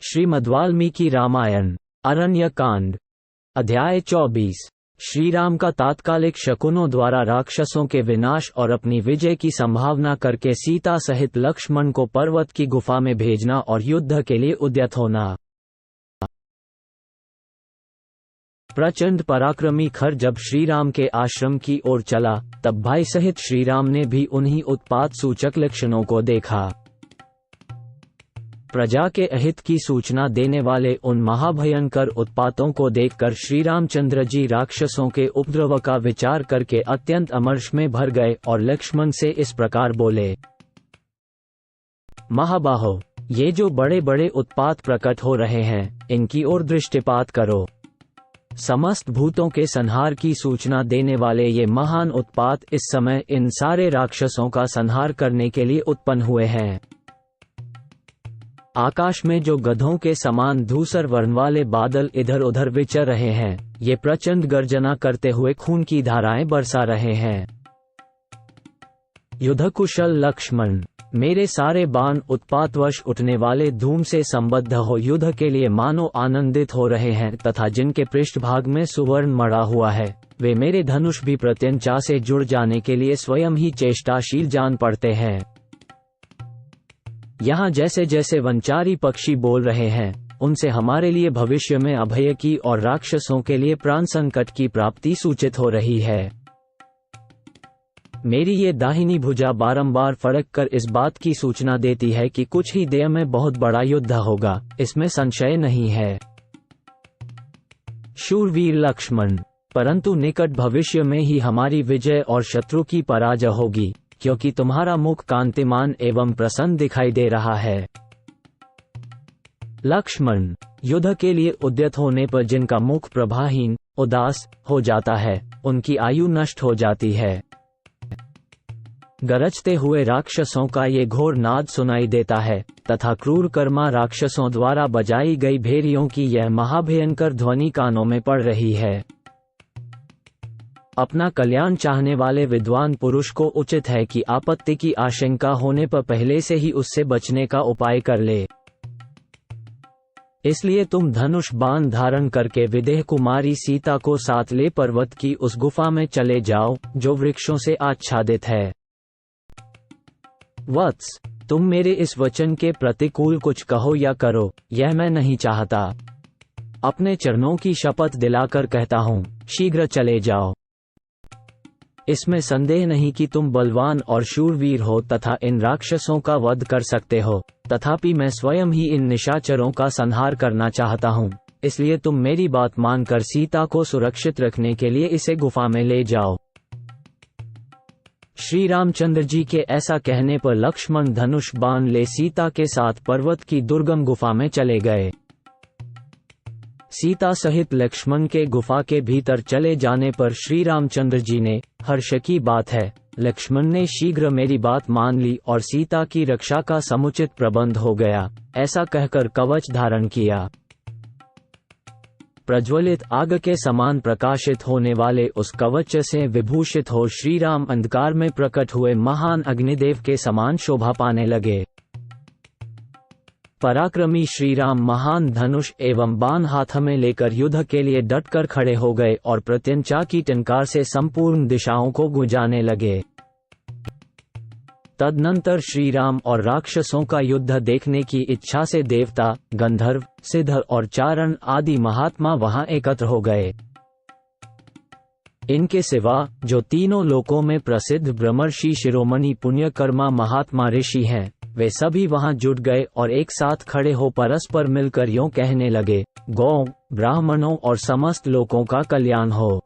श्रीमद्वाल्मीकि रामायण अरण्य कांड अध्याय 24। श्रीराम का तात्कालिक शकुनों द्वारा राक्षसों के विनाश और अपनी विजय की संभावना करके सीता सहित लक्ष्मण को पर्वत की गुफा में भेजना और युद्ध के लिए उद्यत होना। प्रचंड पराक्रमी खर जब श्रीराम के आश्रम की ओर चला, तब भाई सहित श्रीराम ने भी उन्हीं उत्पात सूचक लक्षणों को देखा। प्रजा के अहित की सूचना देने वाले उन महाभयंकर उत्पातों को देखकर श्रीरामचंद्र जी राक्षसों के उपद्रव का विचार करके अत्यंत अमर्ष में भर गए और लक्ष्मण से इस प्रकार बोले, महाबाहो, ये जो बड़े बड़े उत्पात प्रकट हो रहे हैं, इनकी ओर दृष्टिपात करो। समस्त भूतों के संहार की सूचना देने वाले ये महान उत्पात इस समय इन सारे राक्षसों का संहार करने के लिए उत्पन्न हुए हैं। आकाश में जो गधों के समान धूसर वर्ण वाले बादल इधर उधर विचर रहे हैं, ये प्रचंड गर्जना करते हुए खून की धाराएं बरसा रहे हैं। युद्ध कुशल लक्ष्मण, मेरे सारे बाण उत्पातवश उठने वाले धूम से संबद्ध हो युद्ध के लिए मानो आनंदित हो रहे हैं तथा जिनके पृष्ठभाग में सुवर्ण मड़ा हुआ है, वे मेरे धनुष भी प्रत्यंचा से जुड़ जाने के लिए स्वयं ही चेष्टाशील जान पड़ते हैं। यहाँ जैसे जैसे वनचारी पक्षी बोल रहे हैं, उनसे हमारे लिए भविष्य में अभय की और राक्षसों के लिए प्राण संकट की प्राप्ति सूचित हो रही है। मेरी ये दाहिनी भुजा बारंबार फड़क कर इस बात की सूचना देती है कि कुछ ही देर में बहुत बड़ा युद्ध होगा, इसमें संशय नहीं है। शूरवीर लक्ष्मण, परंतु निकट भविष्य में ही हमारी विजय और शत्रु की पराजय होगी, क्योंकि तुम्हारा मुख कांतिमान एवं प्रसन्न दिखाई दे रहा है। लक्ष्मण, युद्ध के लिए उद्यत होने पर जिनका मुख प्रभाहीन, उदास हो जाता है, उनकी आयु नष्ट हो जाती है। गरजते हुए राक्षसों का ये घोर नाद सुनाई देता है तथा क्रूर कर्मा राक्षसों द्वारा बजाई गई भेरियों की यह महाभयंकर ध्वनि कानों में पड़ रही है। अपना कल्याण चाहने वाले विद्वान पुरुष को उचित है कि आपत्ति की आशंका होने पर पहले से ही उससे बचने का उपाय कर ले। इसलिए तुम धनुष बाण धारण करके विदेह कुमारी सीता को साथ ले पर्वत की उस गुफा में चले जाओ जो वृक्षों से आच्छादित है। वत्स, तुम मेरे इस वचन के प्रतिकूल कुछ कहो या करो, यह मैं नहीं चाहता। अपने चरणों की शपथ दिलाकर कहता हूँ, शीघ्र चले जाओ। इसमें संदेह नहीं कि तुम बलवान और शूरवीर हो तथा इन राक्षसों का वध कर सकते हो, तथापि मैं स्वयं ही इन निशाचरों का संहार करना चाहता हूँ। इसलिए तुम मेरी बात मानकर सीता को सुरक्षित रखने के लिए इसे गुफा में ले जाओ। श्री रामचंद्र जी के ऐसा कहने पर लक्ष्मण धनुष बाण ले सीता के साथ पर्वत की दुर्गम गुफा में चले गए। सीता सहित लक्ष्मण के गुफा के भीतर चले जाने पर श्री रामचंद्र जी ने, हर्ष की बात है, लक्ष्मण ने शीघ्र मेरी बात मान ली और सीता की रक्षा का समुचित प्रबंध हो गया, ऐसा कहकर कवच धारण किया। प्रज्वलित आग के समान प्रकाशित होने वाले उस कवच से विभूषित हो श्रीराम अंधकार में प्रकट हुए महान अग्निदेव के समान शोभा पाने लगे। पराक्रमी श्रीराम महान धनुष एवं बाण हाथ में लेकर युद्ध के लिए डटकर खड़े हो गए और प्रत्यंचा की टंकार से संपूर्ण दिशाओं को गुंजाने लगे। तदनंतर श्रीराम और राक्षसों का युद्ध देखने की इच्छा से देवता, गंधर्व, सिद्ध और चारण आदि महात्मा वहां एकत्र हो गए। इनके सिवा जो तीनों लोकों में प्रसिद्ध ब्रह्मर्षि शिरोमणि पुण्यकर्मा महात्मा ऋषि हैं, वे सभी वहां जुट गए और एक साथ खड़े हो परस्पर मिलकर यूं कहने लगे, गौ, ब्राह्मणों और समस्त लोकों का कल्याण हो।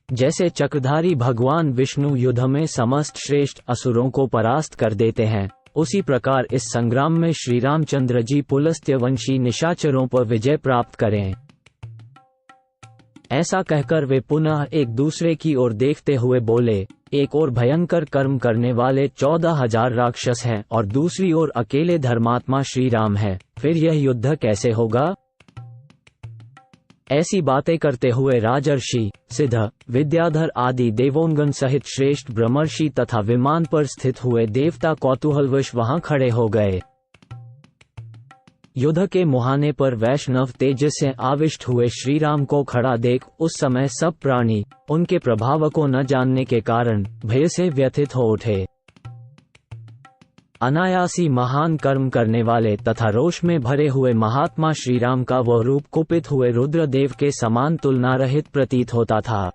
जैसे चक्रधारी भगवान विष्णु युद्ध में समस्त श्रेष्ठ असुरों को परास्त कर देते हैं, उसी प्रकार इस संग्राम में श्री रामचंद्र जी पुलस्त्यवंशी निशाचरों पर विजय प्राप्त करें। ऐसा कहकर वे पुनः एक दूसरे की ओर देखते हुए बोले, एक ओर भयंकर कर्म करने वाले 14,000 राक्षस हैं और दूसरी ओर अकेले धर्मात्मा श्री राम हैं, फिर यह युद्ध कैसे होगा? ऐसी बातें करते हुए राजर्षि, सिद्ध, विद्याधर आदि देवोंगन सहित श्रेष्ठ ब्रह्मर्षि तथा विमान पर स्थित हुए देवता कौतूहलवश वहां खड़े हो गए। युद्ध के मुहाने पर वैष्णव तेज से आविष्ट हुए श्री राम को खड़ा देख उस समय सब प्राणी उनके प्रभाव को न जानने के कारण भय से व्यथित हो उठे। अनायासी महान कर्म करने वाले तथा रोष में भरे हुए महात्मा श्रीराम का वह रूप कुपित हुए रुद्रदेव के समान तुलना रहित प्रतीत होता था।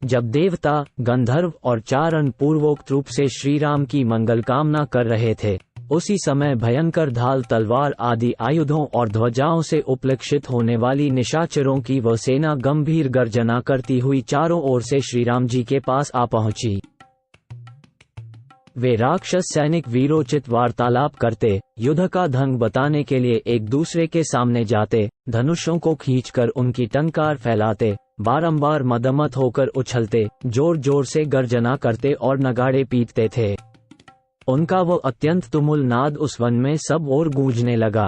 जब देवता, गंधर्व और चारण पूर्वोक्त रूप से श्रीराम की मंगल कामना कर रहे थे, उसी समय भयंकर ढाल, तलवार आदि आयुधों और ध्वजाओं से उपलक्षित होने वाली निशाचरों की वह सेना गंभीर गर्जना करती हुई चारों ओर से श्रीराम जी के पास आ पहुंची। वे राक्षस सैनिक वीरोचित वार्तालाप करते, युद्ध का ढंग बताने के लिए एक दूसरे के सामने जाते, धनुषों को खींचकर उनकी टंकार फैलाते, बारंबार मदमत होकर उछलते, जोर जोर से गर्जना करते और नगाड़े पीटते थे। उनका वो अत्यंत तुमुल नाद उस वन में सब ओर गूंजने लगा।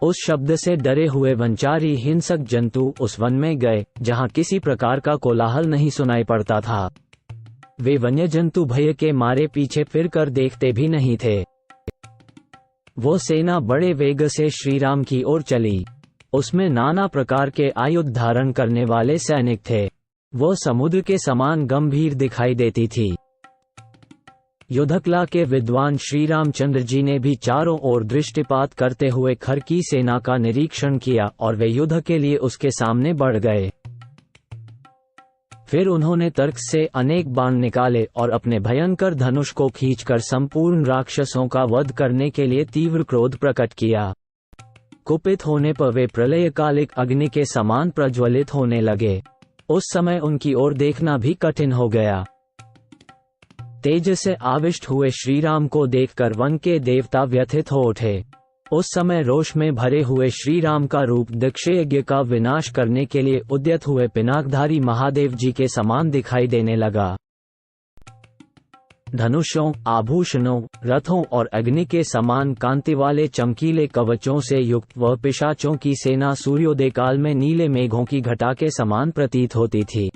उस शब्द से डरे हुए वनचारी हिंसक जंतु उस वन में गए जहां किसी प्रकार का कोलाहल नहीं सुनाई पड़ता था। वे वन्य जंतु भय के मारे पीछे फिरकर देखते भी नहीं थे। वो सेना बड़े वेग से श्रीराम की ओर चली। उसमें नाना प्रकार के आयुध धारण करने वाले सैनिक थे। वो समुद्र के समान गंभीर दिखाई देती थी। युद्धकला के विद्वान श्री रामचंद्र जी ने भी चारों ओर दृष्टिपात करते हुए खर की सेना का निरीक्षण किया और वे युद्ध के लिए उसके सामने बढ़ गए। फिर उन्होंने तर्क से अनेक बाण निकाले और अपने भयंकर धनुष को खींचकर संपूर्ण राक्षसों का वध करने के लिए तीव्र क्रोध प्रकट किया। कुपित होने पर वे प्रलयकालिक अग्नि के समान प्रज्वलित होने लगे। उस समय उनकी ओर देखना भी कठिन हो गया। तेज से आविष्ट हुए श्रीराम को देखकर वन के देवता व्यथित हो उठे। उस समय रोष में भरे हुए श्री राम का रूप दक्षयज्ञ का विनाश करने के लिए उद्यत हुए पिनाकधारी महादेव जी के समान दिखाई देने लगा। धनुषों, आभूषणों, रथों और अग्नि के समान कांति वाले चमकीले कवचों से युक्त वह पिशाचों की सेना सूर्योदय काल में नीले मेघों की घटा के समान प्रतीत होती थी।